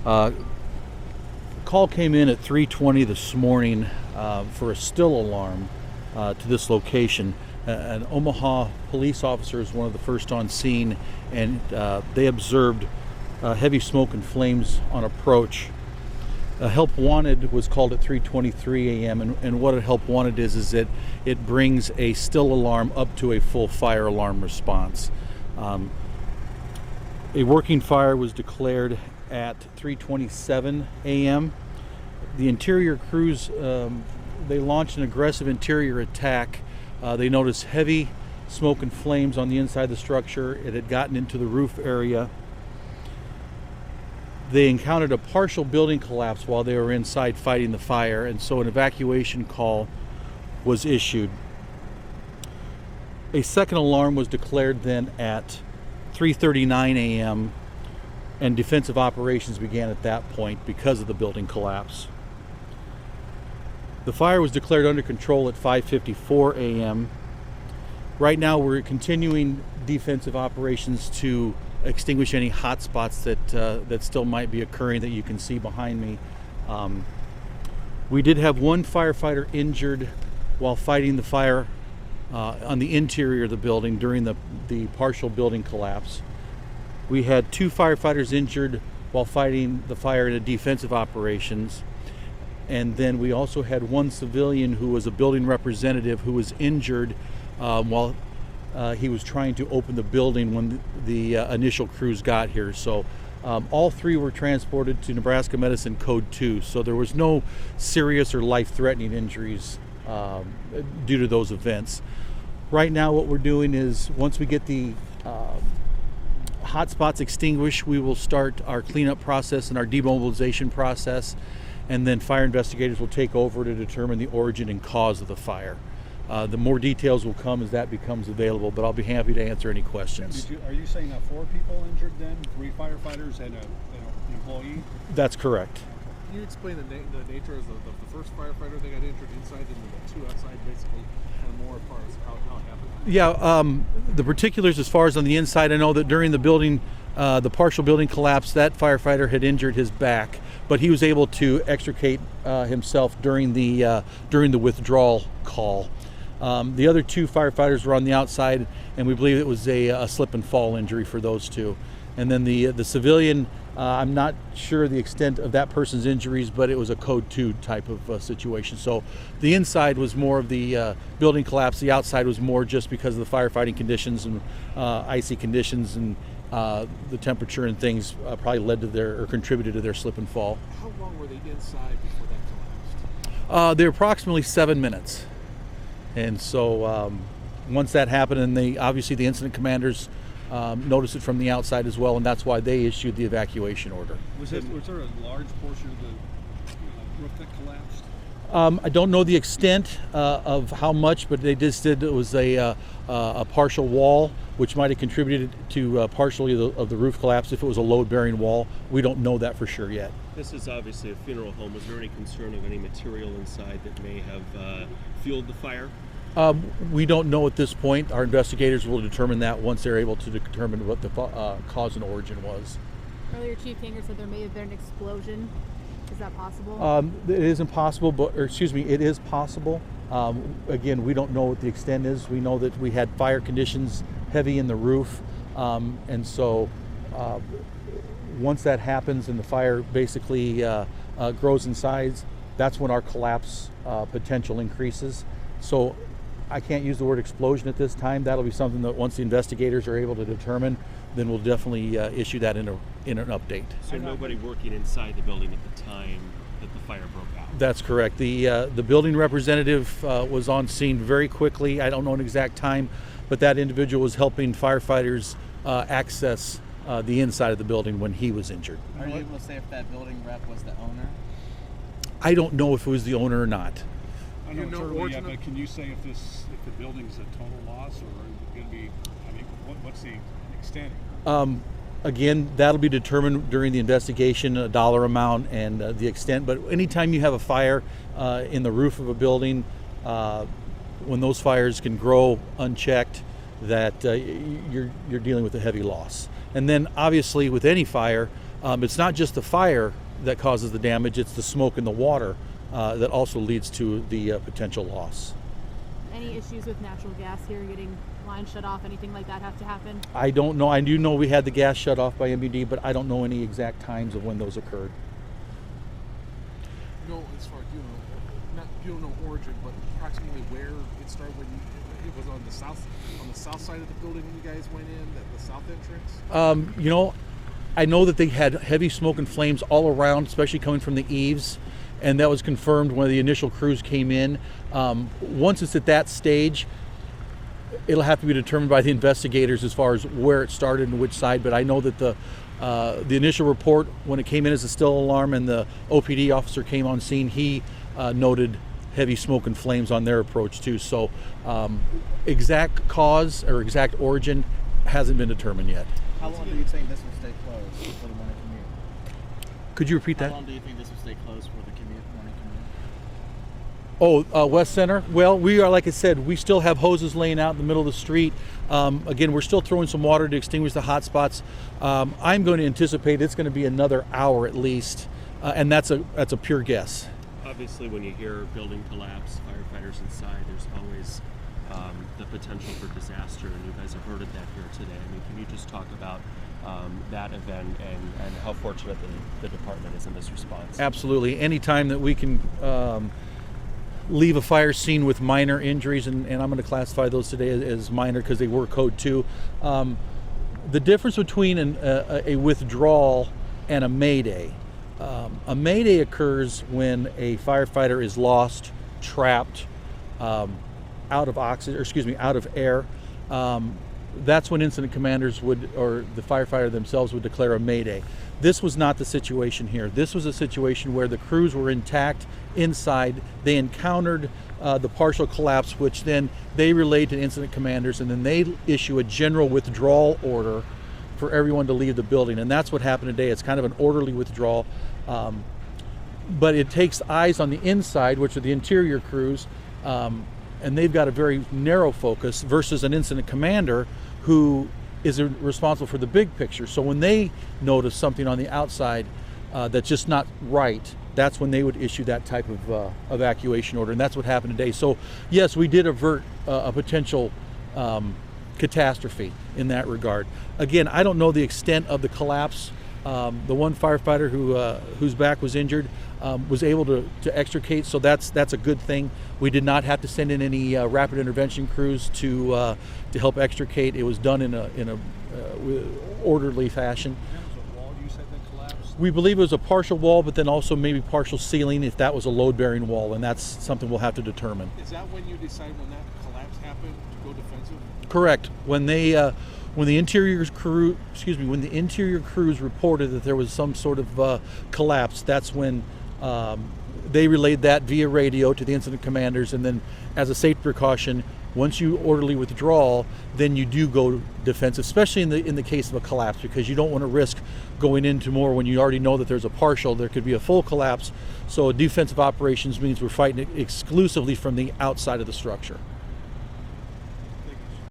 Call came in at 3:20 this morning for a still alarm to this location. An Omaha police officer is one of the first on scene, and they observed heavy smoke and flames on approach. Help Wanted was called at 3:23 a.m. and what a Help Wanted is that it brings a still alarm up to a full fire alarm response. A working fire was declared at 3:27 a.m. The interior crews, they launched an aggressive interior attack. They noticed heavy smoke and flames on the inside of the structure. It had gotten into the roof area. They encountered a partial building collapse while they were inside fighting the fire, and so an evacuation call was issued. A second alarm was declared then at 3:39 a.m. and defensive operations began at that point because of the building collapse. The fire was declared under control at 5:54 a.m. Right now we're continuing defensive operations to extinguish any hot spots that still might be occurring that you can see behind me. We did have one firefighter injured while fighting the fire on the interior of the building during the partial building collapse. We had two firefighters injured while fighting the fire in a defensive operations. And then we also had one civilian who was a building representative who was injured while he was trying to open the building when the initial crews got here. So all three were transported to Nebraska Medicine Code 2. So there was no serious or life-threatening injuries due to those events. Right now what we're doing is once we get the hot spots extinguished, we will start our cleanup process and our demobilization process, and then fire investigators will take over to determine the origin and cause of the fire. The more details will come as that becomes available, but I'll be happy to answer any questions. Are you saying 4 people injured then? 3 firefighters and an employee? That's correct. Can you explain the nature of the first firefighter that got injured inside and the 2 outside, basically, kind of more as far as how it happened? Yeah, the particulars as far as on the inside, I know that during the building, the partial building collapse, that firefighter had injured his back, but he was able to extricate himself during the withdrawal call. The other 2 firefighters were on the outside, and we believe it was a slip and fall injury for those 2. And then the civilian, I'm not sure the extent of that person's injuries, but it was a Code 2 type of situation. So the inside was more of the building collapse. The outside was more just because of the firefighting conditions and icy conditions and the temperature and things probably led to or contributed to their slip and fall. How long were they inside before that collapsed? They were approximately 7 minutes. And so once that happened, and obviously the incident commanders noticed it from the outside as well, and that's why they issued the evacuation order. Was there a large portion of the roof that collapsed? I don't know the extent of how much, but they just said it was a partial wall, which might have contributed to partially of the roof collapse if it was a load-bearing wall. We don't know that for sure yet. This is obviously a funeral home. Was there any concern of any material inside that may have fueled the fire? We don't know at this point. Our investigators will determine that once they're able to determine what the cause and origin was. Earlier, Chief Hanger said there may have been an explosion. Is that possible? It isn't possible, it is possible. Again, we don't know what the extent is. We know that we had fire conditions heavy in the roof, and so once that happens and the fire basically grows in size, that's when our collapse potential increases. So I can't use the word explosion at this time. That'll be something that once the investigators are able to determine, then we'll definitely issue that in an update. So nobody working inside the building at the time that the fire broke out? That's correct. The building representative was on scene very quickly. I don't know an exact time, but that individual was helping firefighters access the inside of the building when he was injured. Are you able to say if that building rep was the owner? I don't know if it was the owner or not. I don't know early yet, but can you say if the building's a total loss, or going to be? I mean, what's the extent? Again, that'll be determined during the investigation, a dollar amount and the extent. But anytime you have a fire in the roof of a building, when those fires can grow unchecked, that you're dealing with a heavy loss. And then obviously with any fire, It's not just the fire that causes the damage, it's the smoke and the water that also leads to the potential loss. Any issues with natural gas here, getting lines shut off, anything like that have to happen? I don't know. I do know we had the gas shut off by MBD, but I don't know any exact times of when those occurred. No, as far as you don't know origin, but approximately where it started when it was on the south side of the building when you guys went in, the south entrance. I know that they had heavy smoke and flames all around, especially coming from the eaves, and that was confirmed when the initial crews came in. Once it's at that stage, it'll have to be determined by the investigators as far as where it started and which side. But I know that the initial report, when it came in as a still alarm and the OPD officer came on scene, he noted heavy smoke and flames on their approach too. So exact cause or exact origin hasn't been determined yet. How long do you think this will stay closed for the morning commute? Could you repeat that? How long do you think this will stay closed for the morning commute? Oh, West Center? Well, we are, like I said, we still have hoses laying out in the middle of the street. Again, we're still throwing some water to extinguish the hot spots. I'm going to anticipate it's going to be another hour at least, and that's a pure guess. Obviously, when you hear building collapse, firefighters inside, there's always the potential for disaster, and you guys averted that here today. I mean, can you just talk about that event and how fortunate the department is in this response? Absolutely. Anytime that we can leave a fire scene with minor injuries, and I'm going to classify those today as minor because they were code 2. The difference between a withdrawal and a mayday. A mayday occurs when a firefighter is lost, trapped, out of air. That's when incident commanders or the firefighter themselves would declare a mayday. This was not the situation here. This was a situation where the crews were intact inside. They encountered the partial collapse, which then they relayed to incident commanders, and then they issue a general withdrawal order for everyone to leave the building. And that's what happened today. It's kind of an orderly withdrawal. But it takes eyes on the inside, which are the interior crews, and they've got a very narrow focus versus an incident commander who is responsible for the big picture. So when they notice something on the outside that's just not right, that's when they would issue that type of evacuation order, and that's what happened today. So yes, we did avert a potential catastrophe in that regard. Again, I don't know the extent of the collapse. The one firefighter whose back was injured was able to extricate, so that's a good thing. We did not have to send in any rapid intervention crews to help extricate. It was done in a orderly fashion. That was a wall you said that collapsed? We believe it was a partial wall, but then also maybe partial ceiling if that was a load-bearing wall, and that's something we'll have to determine. Is that when you decide when that collapse happened to go defensive? Correct. When the interior crews reported that there was some sort of collapse, that's when they relayed that via radio to the incident commanders, and then as a safety precaution, once you orderly withdrawal, then you do go defensive, especially in the case of a collapse, because you don't want to risk going into more when you already know that there's a partial. There could be a full collapse. So defensive operations means we're fighting exclusively from the outside of the structure.